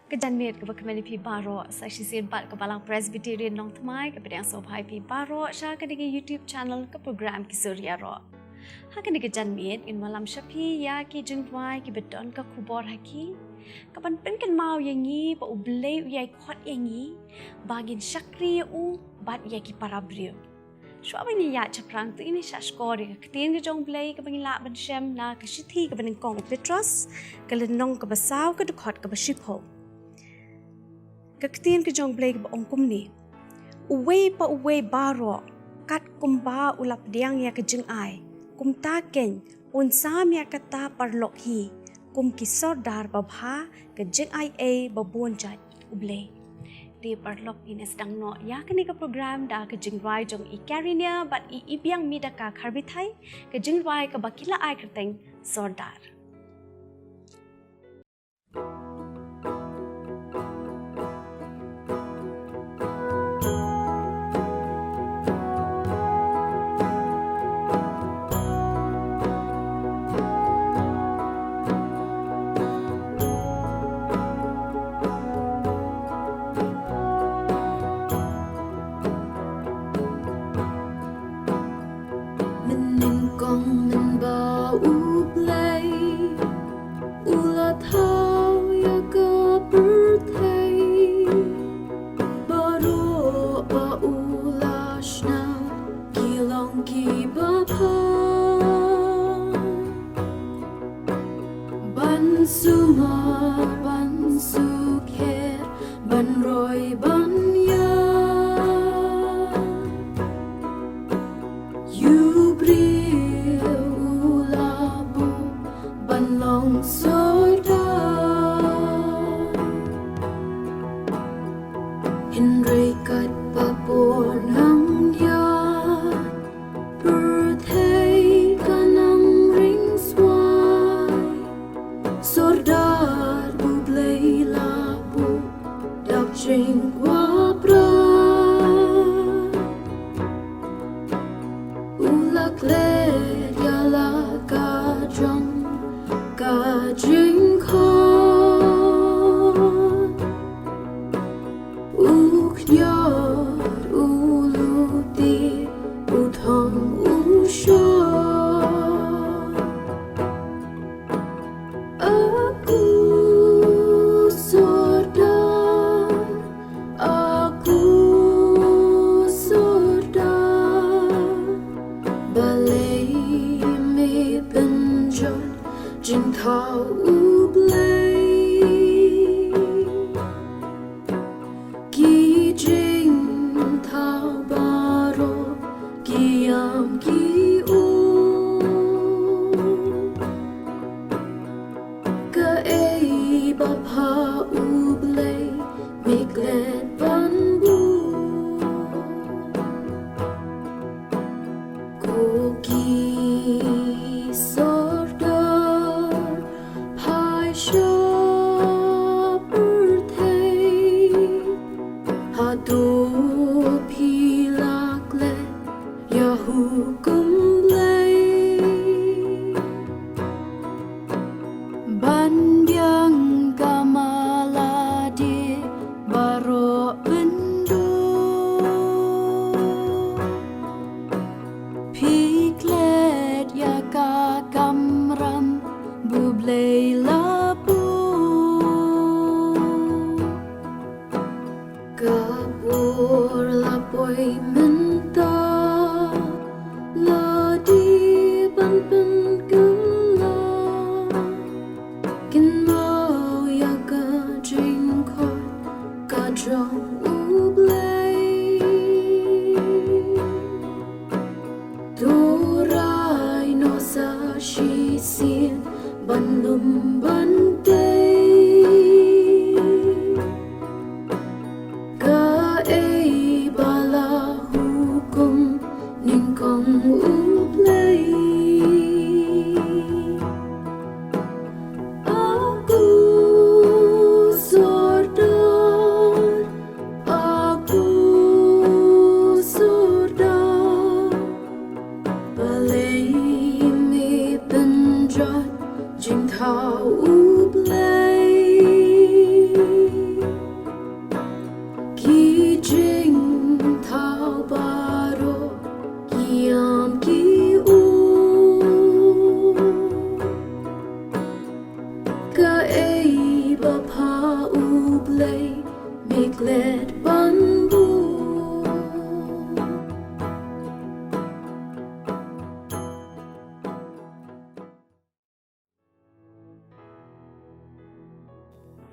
Kejanmit ke khmih pi baroh saksi sempat ke Balang Presbyterian Nongthymmai ke pedang sobai pi baroh sya ke di YouTube channel ke program kisah iaroh. Hakan di kejanmit in malam syapi ya ki Jingrwai ki bedon ke kubor haki. Kapan pen kan mau yangi pa ublei uyai khot yangi bagin syakri u bat ya ki parabriu. Suami ni ya caprang tu ini syashkor ke ketin ke jong blei ke pengilak ben syam na ke syithi ke benengkong Petros ke lenong ke besau ke dekhot ke beshipo. Keketin ke jong blei ke beongkum ni. Uwe pa uwe baroh kat kumba ulap diang ya ke jingai. Kumta ken unsam ya kata parlok hi. Kum kisor dar babha ke jingai babun jat ublei. Di parlok ini sedang no ya kini ke program da ke Jingrwai jong i karinya bat i ibiang mida ka kharbithai ke Jingrwai ke bakila ai kerteng sordar. Jingthaw ki jingthaw baroh kiam ki kiei bapha ublei miklet banbu koki Jingthaw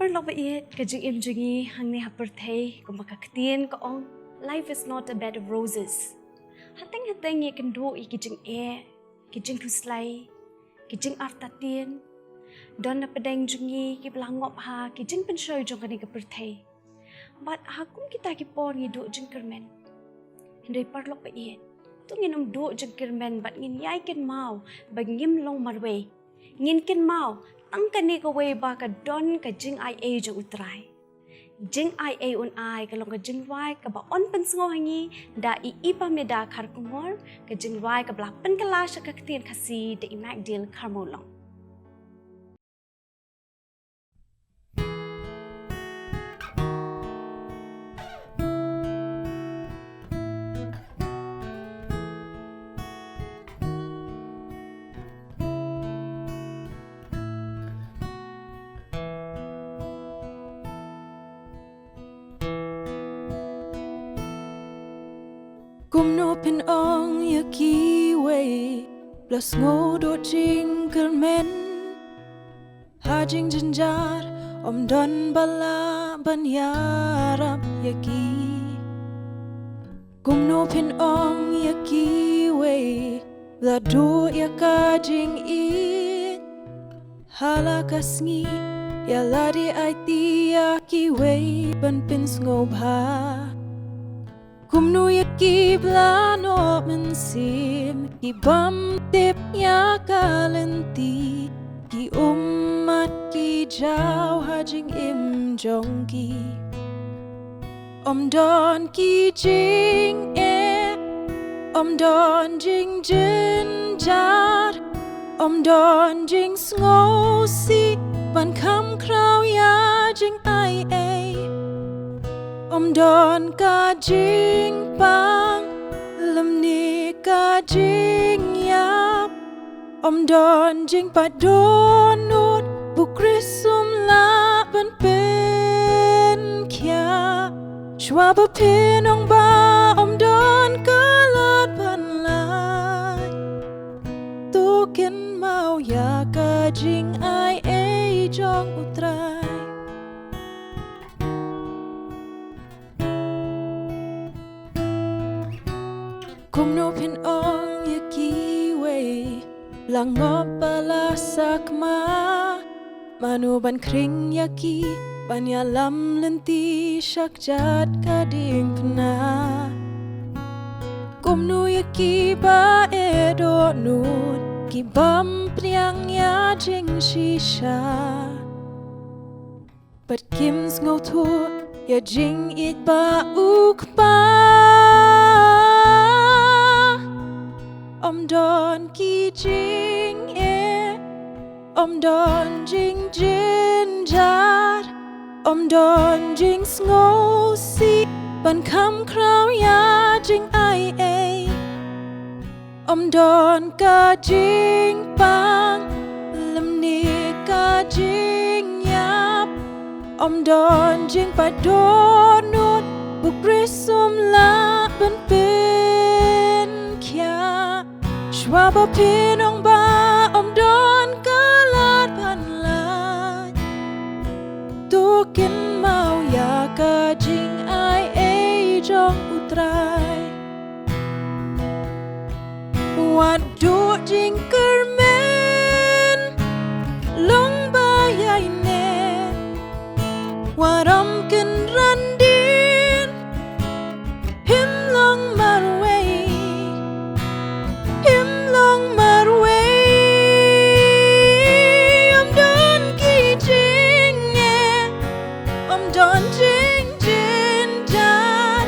perlu bait kajing imjungi hang ni haperthei ko makakatien ko ong life is not a bed of roses. Hateng ye kendo I kijing kijing kuslai, kijing artatien, don na pedeng jungi ki belangop ha kijing penshoy jong kani kaperthei. But hakum kita ki por ngi do jing kermen. Hindai perlu bait. Tu nginum do jing kermen bat ngin yai ken mau bag ngim long marway. Ngin ken mau tang kani ka way ba ka don ka jing ia jong utrai. Jing ia un ai ka long ka jingrwai ka ba on pen sngo hangi da ipa meda khar kumor ka jingrwai ka bla pen kala sha ka ktien khasi de imak deal karmolong. Kumno pin ong ya kiei plus ngo do Jingrwai ha jing jinjar don bala ban yarap ya ki Kumno pin ong ya kiei la do ya ka jing I hala kasngi ya ladi ai ya kiei ban pin ngo bha Kumno ya ki blano mensim ki bam tip ya kalenti ki umat ki jau hajing im jongki don ki jing don jing jin jar don jing sngo si ban kam krau ya jing ia don ka jing pang lam ni ka jing yap don jing pa donut bu krisum la ban pen kya shwa ba pinong ba don ka lat ban la tu ken mau ya ka jing ia jong utrai Kumno pin ong ya kiei langop bala sakma manu ban kring ya ki ban ya lam lenti syak jat kading pna Kumno ya kiba do nut ki bam priang ya jing shisha but kims ngo tu ya jing it ba ukpa don ki jing don jing jin jar don jing sngo si ban kam krau ya jing ia don ka jing pang lam ni ka jing yap don jing pa donut bu krisum la ban pen kya shwa ba pinong ba don kalat pan lai tu kin mau ya ka jing ia jong utrai wadu jing kermen long ba yai ne waram kin randin him long marway don ki jing don jing jin jan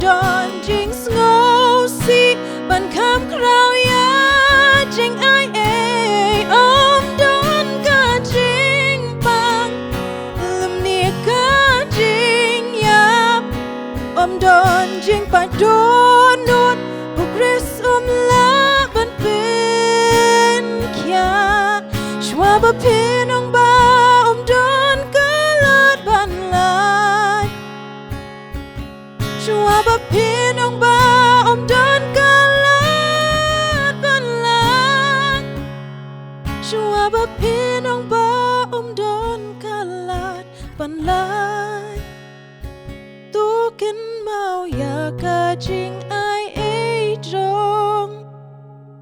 don jing sngo si ban kam krau ya jing ia don ka jing pang lam ni ka jing yap don jing pa donut bu krisum la ban pen kya shwa ba pinong ba don kalat ban lai shwa ba pinong ba don kalat ban lai shwa ba pinong ba don kalat lai tu kin mau ya ka jing ai e jong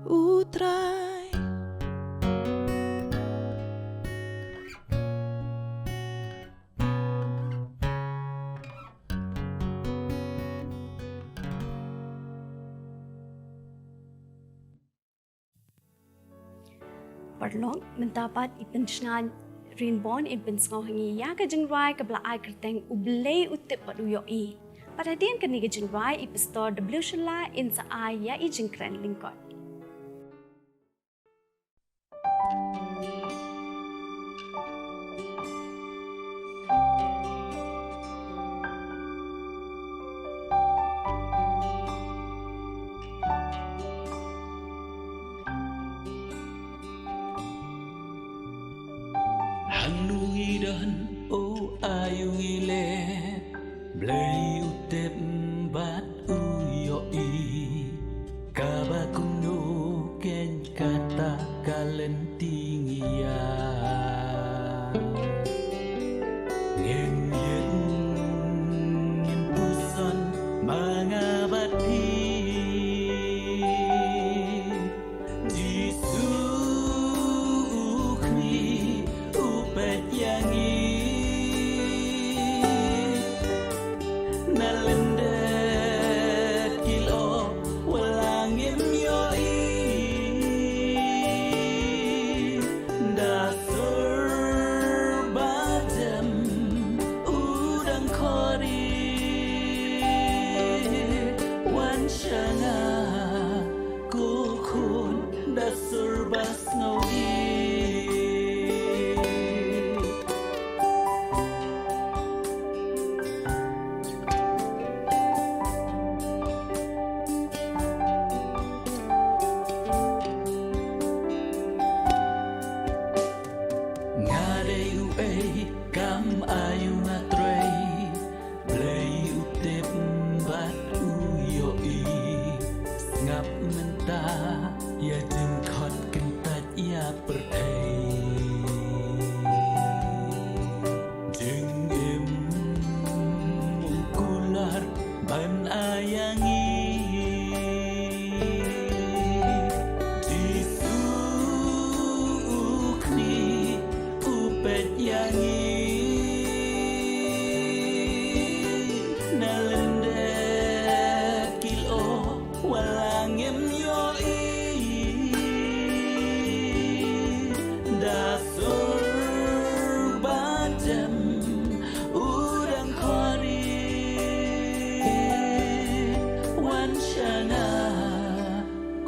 utrai Balang mendapat ipenshnan rinbon ipensngau hangi ya ka Jingrwai ka bla ai kerteng ublei utip padu yo I. Pada dian ka ni ka Jingrwai ipestor W shula in sa ai ya I jingkren lingkot. Hanungidan o ayungile blay utep bat uyoi kabakuno ken kata kalentingia ngem yen pusan mangabati Jisu khmih upet yangi nalendet kilo walangim yoi dasur badam udang kori wan shanga kukun dasur basnawi Kam ayu matrei blay utip bat uyoi ngap menta ya jeng khot kentat ya perthei jeng em ukular ban ayangi Jisu khmih upet yangi nalendet kilo walangim yoi dasur badam udang kori wan shana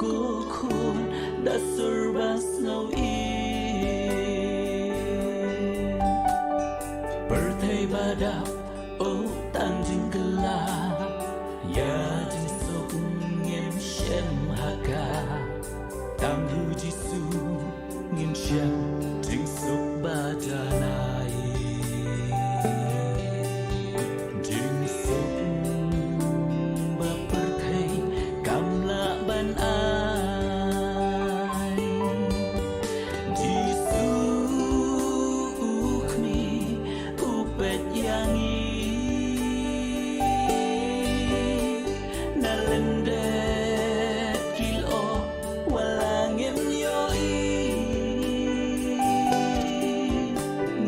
kukun dasur basnawi Perthai badap o tanjing gelap ya jinsuk ngem shem haka tanghu jisu ngem shem jinsuk badanai jinsuk baperthai kamla ban ai Jisu khmih upet yangi nalendet kilo walangim yoi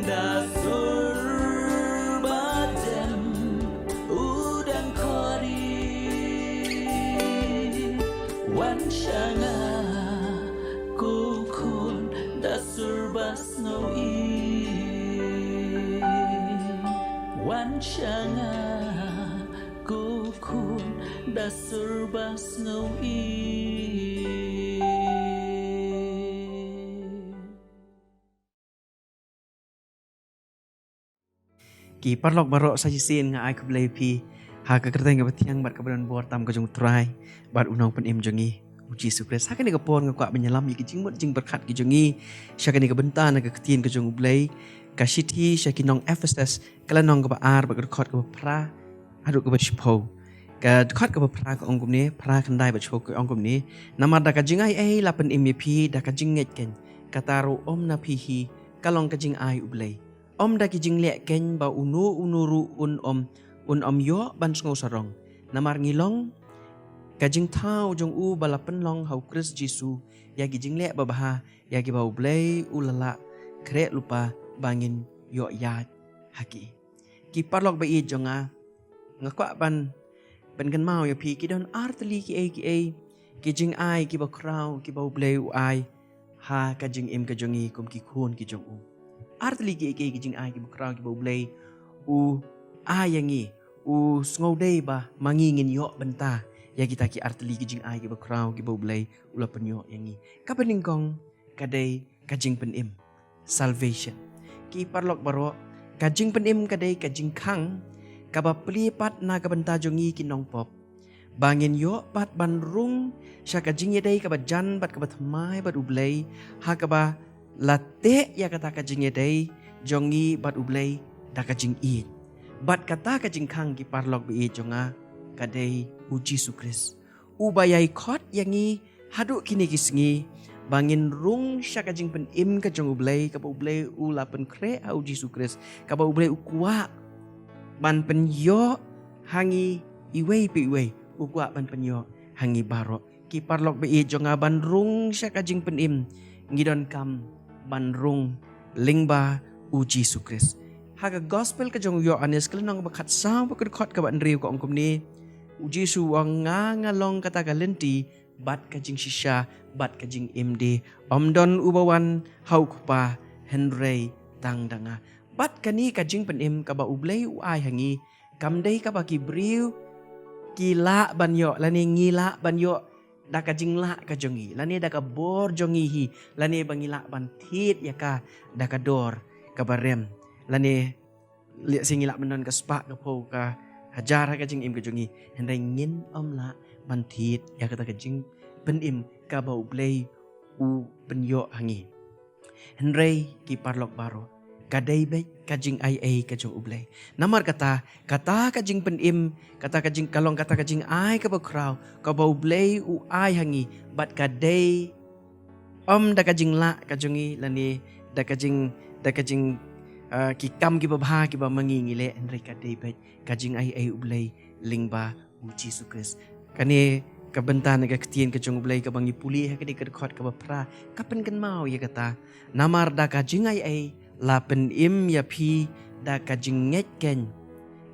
dasur badam udang kori wan shana kukun dasur basnawi wan shana kukun dasur basnawi Ki parlok baroh sajisin nga ai kublai pi ha ka kerteng ka batiang bat kabran bor tam ka jong trai bat unong pen em jongi uji sukres ha ka ni ka pon ka kwa benyalam ki jing mot jing berkat ki jongi sha ka ni ka benta na ka ketien ka jong ublai ka shiti sha ki nong Ephesus kala nong ka ba ar ba ka khot ka pra adu ka ba shpo ka khot ka ba pra ka ongkum ni pra kan dai ba chho ka ongkum ni namar da ka jing ai la pen em pi da ka jing nget ken ka taru om na pi hi kalong ka jing ai ublai da ki jing lek ken ba unuru om yo ban sngo sarong namar ngilong ka jingthaw jong u balapen long U Khrist Jesu ya ki jing lek babaha ya ki bau blai ulala kre lupa bangin yo ya haki ki parlok ba i jonga ngakwa ban kan mau ya pi ki don artli ki jing ai ki ba kraw ki bau blai u ai ha ka jing im ka jongi kum ki khun ki jong u artli ki jing ai ki ba kraw ki bau blai u ai yangi u sngodei ba mangingin yo benta ya kita ki artli ki jing ai ki ba kraw ki bau blai ula penyo yangi ka peningkong kadai ka jing penim salvation ki parlok baro ka jing penim kadai ka jing khang ka ba plipat na ka benta jongi ki nong pop bangin yo pat ban rung sya ka jing yedai ka ba jan bat ka ba thymmai bat ublai ha ka ba late ya kata ka jing yedai jongi bat ublai da ka jing i bat kata ka jing khang ki parlok bi jonga kadai U Jesu Khrist u bayai khot yangi hadu kini kisngi bangin rung sya ka jing pen im ka jong ublai ka ba ublai u la pen kre U Jesu Khrist ka ba ublai u kuwa ban pen yo hangi iwei pi iwei u kuwa ban pen yo hangi baroh ki parlok bi jonga ban rung sya ka jing pen im ngidon kam ban rung lingba U Jesu Khrist haga gospel ka jong yo anes kelenong bakat sang bakut khot ka ban riu ko ongkom ni U Jesu wang ngalong kata ka lenti bat ka jing shisha bat ka jing imde omdon ubawan hau kupa henrei tang danga bat kani ka jing pen im ka ba ublei u ai hangi kamdei ka ba ki briu kila ban yo lani ngila ban yo da ka jing la ka jongi lani da ka bor jongi hi lani bangila ban thit ya ka da ka dor ka barem lani liat singila menon ka spa ka po ka hajar ka jing im ka jongi hendai ngin la ban thit ya kata ka jing pen im ka ba ublei u pen yo hangi hendai ki parlok baro kadai be ka jing ai ka jong ublei namar kata ka jing pen im kata ka jing kalong kata ka jing ai ka ba kraw ka ba ublei u ai hangi bat kadai da ka jing la ka jongi lani da ka jing ki kam ki ba ki ba mangingi le hendai kadai be ka jing ai ublei lingba U Jesu Khrist kani ka benta na ka ktien ka jong ublei ka bangi puli ha ka di ka khot ka ba pra kapen kan mau ya kata namar da ka jing ai la pen im ya pi da ka jing nget ken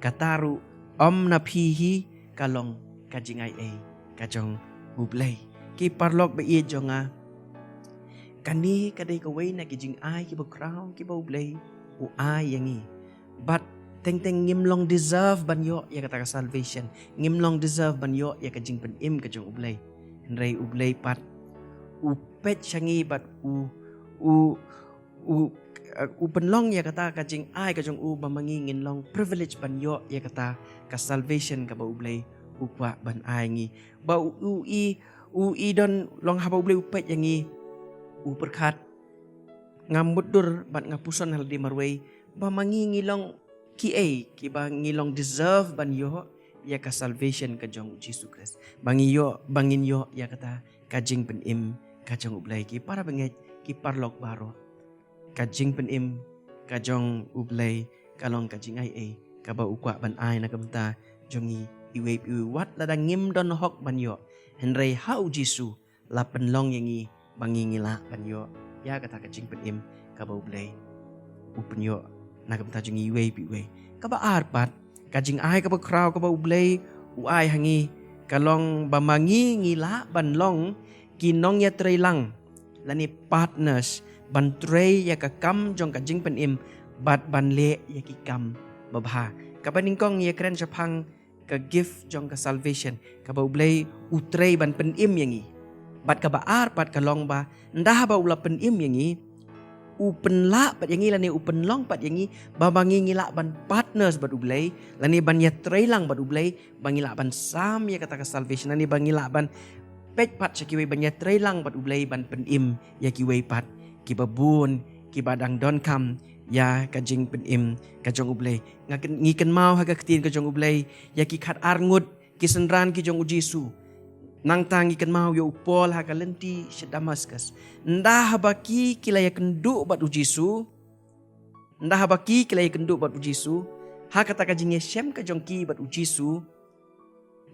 kataru na pi hi kalong ka jing ai ka jong ublei ki parlok be i jonga kani ka dei ka wei na ki jing ai ki ba kraw ki ba ublei u ai yangi but teng ngimlong deserve ban yo ya kata ka salvation ngimlong deserve ban yo ya ka jing pen im ka jong ublei hendai ublei pat u pet changi bat u penlong ya kata ka jing ai ka jong u ba mangingin long privilege ban yo ya kata ka salvation ka ba ublei u kwa ban ai ngi ba u i don long ha ba ublei u pet yangi u perkhat ngamudur bat ngapuson hal di marwei ba mangingi long kiei ki ba ngilong deserve ban yo ya ka salvation ka jong Jesu Khrist bangin yo ya kata ka jing pen im ka jong ublei ki para benget ki parlok baro ka jing pen im ka jong ublei kalong ka jing ai ka ba ukwa ban ai na kamta jongi iwe wat la da ngim don hok ban yo henrei hau Jesu la penlong yangi bangingila ban yo ya kata ka jing pen im ka ba ublei u pen yo na kamta jongi iwe ka ba arpat ka jing ai ka ba kraw ka ba ublei u ai hangi kalong ba mangi ngila ban long kinong ya trailang lani partners ban trei ya ka kam jong ka jing pen im bat ban le ya ki kam babha ka baningkong ya kren chapang ka gift jong ka salvation ka ba ublei u trei ban pen im yangi bat ka ba arpat kalong ba ndah ba ula pen im yangi upen la pat yangi lani upen long pat yangi babangi ngila ban partners bat ublei lani ban ya trailang bat ublei bangila ban sam ya kata ka salvation lani bangila ban pet pat sakiwe ban ya trailang bat ublei ban pen im ya kiwe pat ki babun ki badang don kam ya ka jing pen im ka jong ublei ngiken mau ha ka ktin ka jong ublei ya ki khat arngut ki senran ki jong U Jesu nang tangi kan mau yo upol ha kalenti se Damaskus ndah baki kilaya kendu bat U Jesu Ndah baki kelai kenduk bat ujisu. Ha kata ka jing Yeshem ka jong ki bat ujisu.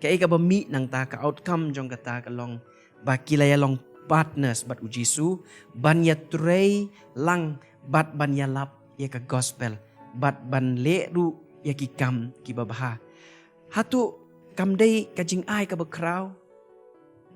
Ka eka bami nang ta ka outcome jong kata ka long baki laya long partners bat ujisu. Ban ya turei lang bat ban ya lap ya ka gospel. Bat ban le ru ya ki kam ki babaha. Hatu kam dei ka jing ai ka bakrau.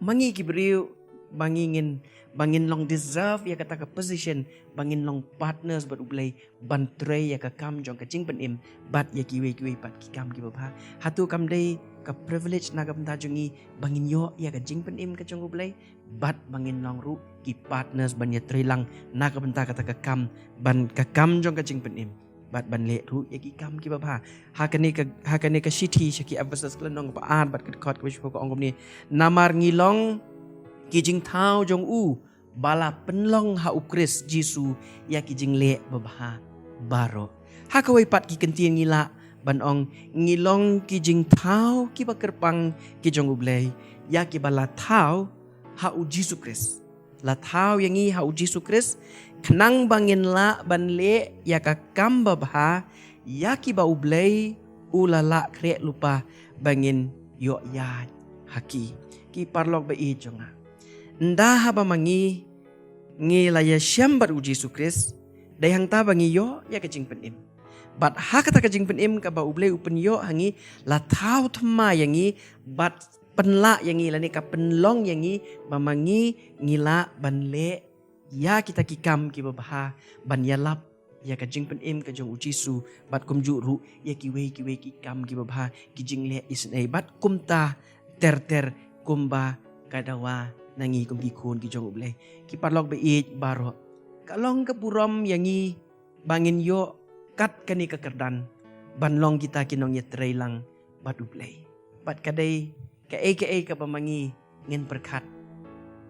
Mangi ki beriu bangingin long deserve ya kata ka position bangin long partners bat ublay ban tray ya ka kam jong ka jing penim bat ya kiwe pat ki kam ki babha hatu kam dei ka privilege na ka penta jongi bangin yo ya ka jing penim ka jong ublay bat bangin long ru ki partners ban ya tray lang na ka penta kata ka kam ban ka kam jong ka jing penim bat ban le ru ya ki kam ki babha hakane ka shiti shaki emphasis klenong pa an bat ka khot ka bisu ko ong ni namar ngilong ki jingthaw jong u bala penlong ha U Khrist Jisu ya ki jing le babha baroh ha kawai pat ki kentien ngila ban ong ngilong ki jingthaw ki bakerpang ki jong ublay ya ki bala thaw ha U Jisu Khrist la thaw yang i ha U Jisu Khrist khnang bangin la ban le ya ka kam babha ya ki ba ublay ulala kre lupa bangin yo ya haki ki parlok ba i jonga ndah haba mangi ngi la ya syambat uji Yesu Khrist dai hang ta bangi yo ya kajing penim bat ha kata kajing penim ka ba uble upen yo hangi la thau thymmai yangi bat penla yangi la ni ka penlong yangi mamangi ngila banle ya kita kikam ki babha ban yalap ya kajing penim ka jong uji Yesu bat kumju ru ya kiwe ki kam ki babha ki jingle isnai bat kumta ter kumba kadawa nangi kum ki khun ki jong uble ki parlok be ich baroh kalong ke buram yangi bangin yo kat kani ke kerdan banlong kita kinong ye trailang bat uble bat kadai ke ka pamangi ngin perkat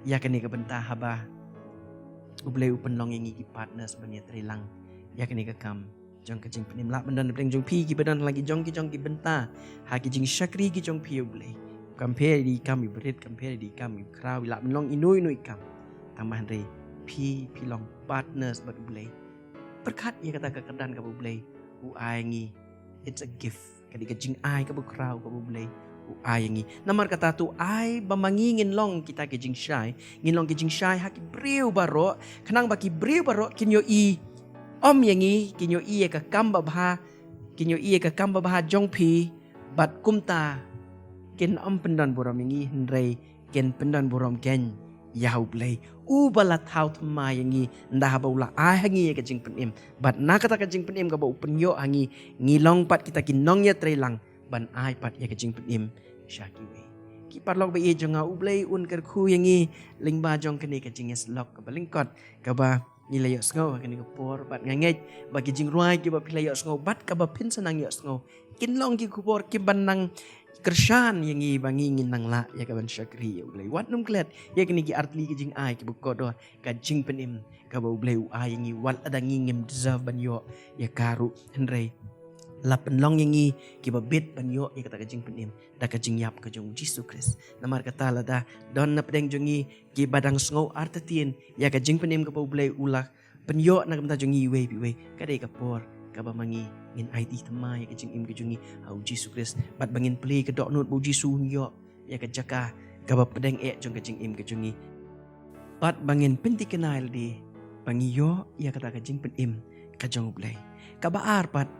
ya kani ke bentah haba uble upenlong yangi ki partners ban ye trailang ya kani ke kam jong ke jing penim la bendan bleng jong pi ki bedan lagi jong ki bentah ha ki jing syakri ki jong pi uble compare di kam ibrit compare di kam ikrau la menong inui kam tambahan re pi long partners bat ublay berkat ia kata ke kedan ka ublay u aingi it's a gift kadi ke jing ai ka bukrau ka ublay u aingi namar kata tu ai bamangingin long kita ke jing syai ngin long ke jing syai haki briu baroh kenang baki briu baroh kinyo i om yangi kinyo i ka kamba bha kinyo i ka kamba bha jong pi bat kumta ken om pendan borom yangi hendrai ken pendan borom ken yau play u bala thau thymmai yangi ndah baula ai hangi ka jing penim bat na kata ka jing penim ka ba upenyo hangi ngilong pat kita kinong ya trelang ban ai pat ya ka jing penim syaki we ki parlok be jonga u play un ker khu yangi lingba jong kene ka jing slok ka balingkot ka ba nilayo sngo kene ka por bat ngangej bagi Jingrwai ki ba pilayo sngo bat ka ba pin sanang yo sngo kinlong ki kupor ki banang Kershan yang i bangingin nang la ya kaban syakri ya ulai wat num klet ya kini ki artli ki jing ai ki buko do ka jing penim ka ba ulai u ai yang i wal ada ngingim deserve ban yo ya karu henrei la penlong yang i ki ba bit ban yo ya kata ka jing penim da ka jing yap ka jong Yesu Khrist namar kata la da don na pedeng jongi ki badang sngo artatien ya ka jing penim ka ba ulai ulah penyo na kamta jongi we ka dei ka por ka ba mangi ngin IT thymmai ka jing im ka jungi au Yesu Khrist bat bangin play ka dok not bu Yesu yo ya ka jaka ka ba pedeng jong ka jing im ka jungi bat bangin penti kenal di bangi yo ya kata ka jing pen im ka jong blai ka ba ar pat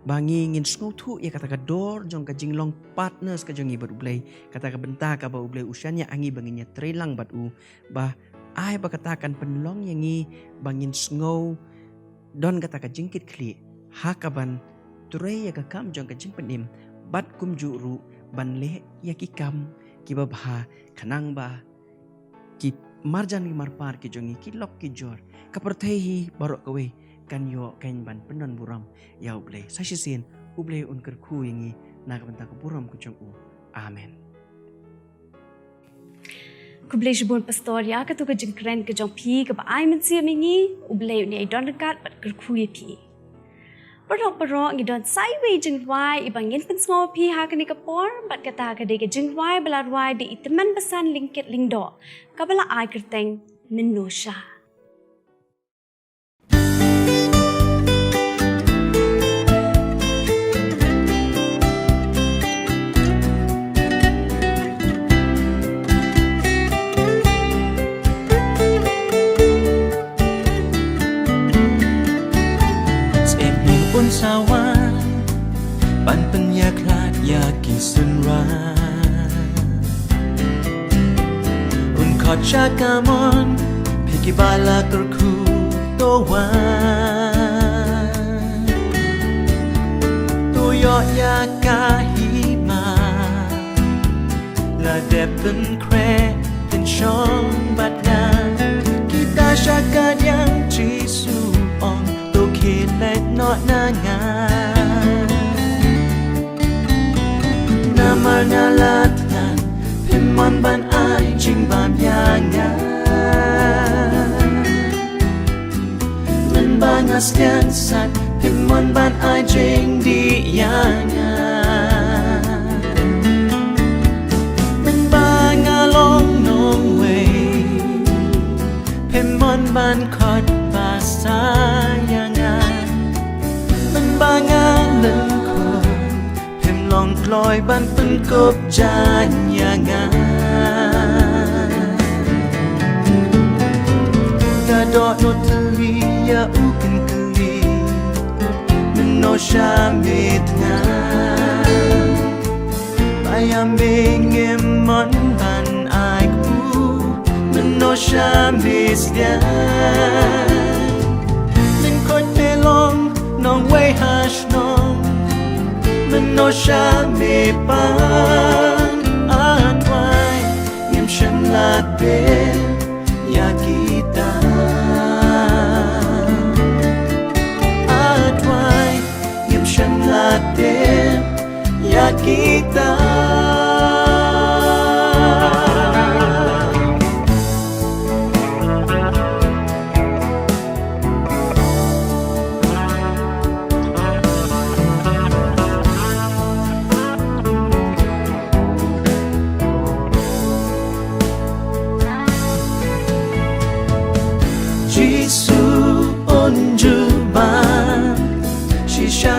bangi ngin sngo thu ya kata ka dor jong ka jing long partners ka jongi bat blai kata ka benta ka ba blai usianya angi bangin ya trelang bat u ba ai ba katakan penlong yangi bangin sngo don kata ka jingkit kli hakaban turai ya kam jong ka jing penim bat kum juru ban le ya ki kam ki babha khanang ba ki marjan ki marpar ki jongi ki lok ki jor ka perthehi barok kawe kan yo kan ban penon buram ya uble sasisin uble un ker khu yangi na ka benta ka buram ku jong u amen kuble jibon pastoria ka tu ka jing kren ka jong pi ka ba ai men sia mingi uble ni ai don kat bat ker khu ye pi Baroh ngidon sideways Jingrwai ibangin pensmo pi ha kani kapor bat kata ka de Jingrwai balarwai di iteman pesan lingkit lingdo kabala ai kerteng menusha tawan Pan penyaklat yaki sunra Un kocakamon Piki bala terku towan Tuyo yakahima La depen kre Pen shong batna Kita syakat yang jisu on Let not nangan Namar nalatan Pimon ban ai jing bam yangan Men bangas lian sat Pimon ban ai jing di yangan Men bangalong nong way Pimon ban kot pasayangan Bangalan ko Himlong kloy ban pengkop janyangan Gadot no tali ya ukin kali Meno syamit ngan Bayam bingim mon ban aiku Meno syamit lian Men kot pelong Nong way hash nong Meno shame pan Atwai Ngem shem latte Ya kita Atwai Ngem shem latte Ya kita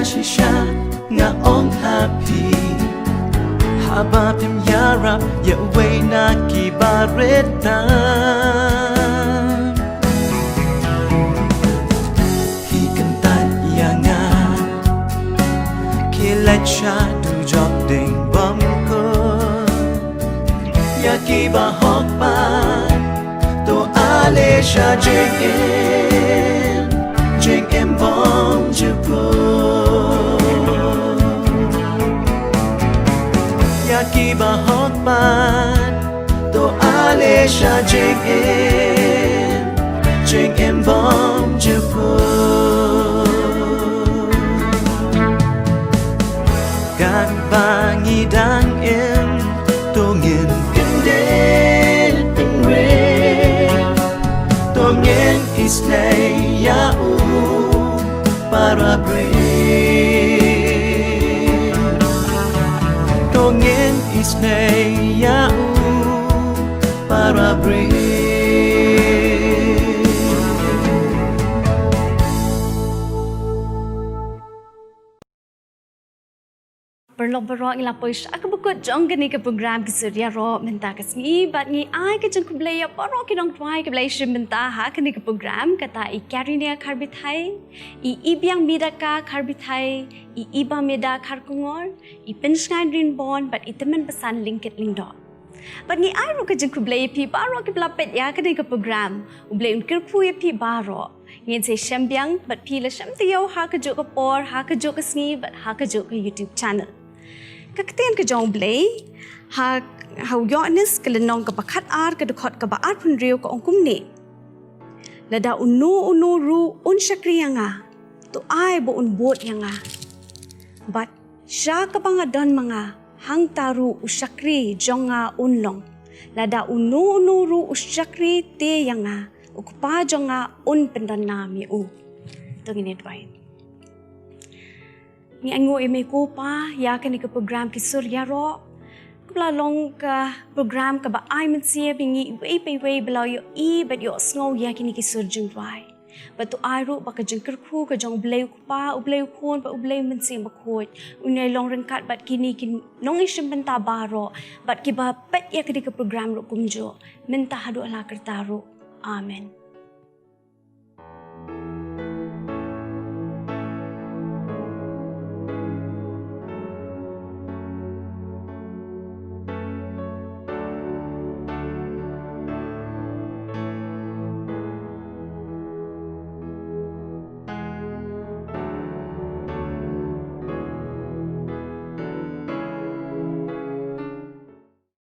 Shisha nga on happy Haba pim yarap ya way na kibaretan Hikantan ya nga Kilet siya du jok ding bam ko Ya kiba hok pa To ale siya jing em bom jupo Kiba hot ban To ale sha jing em bom jupo Gan bangi dang em To ngin kendel pingre To ngin islay ya para bre Ngin isnay ya para breathe Berlok berok ila poish aku bukut jong gani ke program ki surya ro menta kasni bat ni ai ke jeng kublaya barok ki nongthymmai ke blai shim menta ha kani ke program kata I karinia kharbithai I ibiang midaka kharbithai I iba meda kharkungor I pensngai rin bon bat itemen pesan lingkit lingdot bat ni ai ro ke jeng kublaya pi barok ki blapet ya kani ke program ublai unkir phuye pi barok ngin se shambyang bat pi la sham tiyo ha ke jok ke por ha ke jok ke sni bat ha ke jok ke YouTube channel Kaktian ke jong blay ha hau yonis ke lenong ke bakat ar ke dekot ke baat pun riu ke ongkum ni lada unu ru un syakri yanga tu ai bo un bot yanga bat sya ke pangadon manga hang taru usyakri jonga unlong lada unu ru usyakri te yanga ukpa jonga un pendana mi u tu ngini dwai Ni ango eme ko pa ya ke ni ke program ki surya ro kula long ka program ka ba ai men sia bingi wei pe wei blau yo I but yo snow ya ke ni ki sur Jingrwai but to ai ro ba ka jingkir khu ka jong bleu pa u bleu khon ba u bleu men sia ba khoi unai long rengkat bat kini kin nong ishim benta baro bat ki ba pet ya ke ni ke program ro kumjo menta hadu ala kerta ro amen